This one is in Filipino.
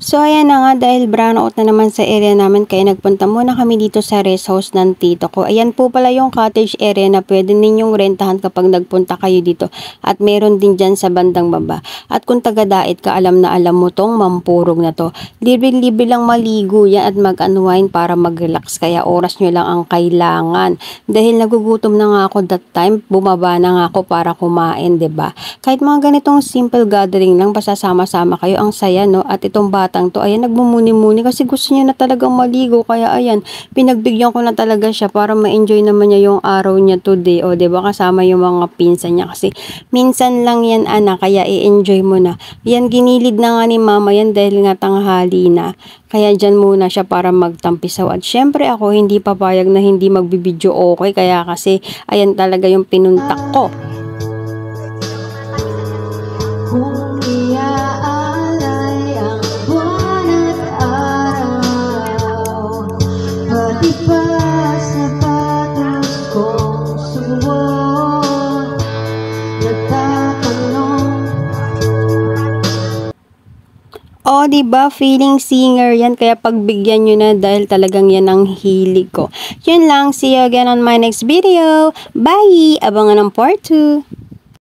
So ayan na nga, dahil brownout na naman sa area namin kaya nagpunta muna kami dito sa rest house ng tito ko. Ayan po pala yung cottage area na pwede ninyong rentahan kapag nagpunta kayo dito. At meron din dyan sa bandang baba. At kung taga-dait ka, alam na alam mo tong mampurog na to. Libre-libre lang maligo yan at mag-unwind para mag-relax. Kaya oras nyo lang ang kailangan. Dahil nagugutom na nga ako that time, bumaba na nga ako para kumain, 'di ba? Kahit mga ganitong simple gathering lang, pasasama-sama kayo, ang saya, no? At itong batang to, ayan, nagmumuni-muni kasi gusto niya na talagang maligo. Kaya ayan, pinagbigyan ko na talaga siya para ma-enjoy naman niya yung araw niya today. O, 'di ba, kasama yung mga pinsan niya kasi minsan lang yan, anak, kaya i-enjoy mo na. Yan, ginilid na nga ni mama yan dahil nga tanghali na. Kaya dyan muna siya para magtampisaw. At syempre ako hindi papayag na hindi magbibideo, okay? Kaya kasi ayan talaga yung pinuntak ko. Kung iaalay ang buwan at araw, pati pa sapatos kong suot, nagtatanong. O, diba, feeling singer yan, kaya pagbigyan nyo na dahil talagang yan ang hilig ko. Yun lang, see you again on my next video. Bye! Abangan ng part 2.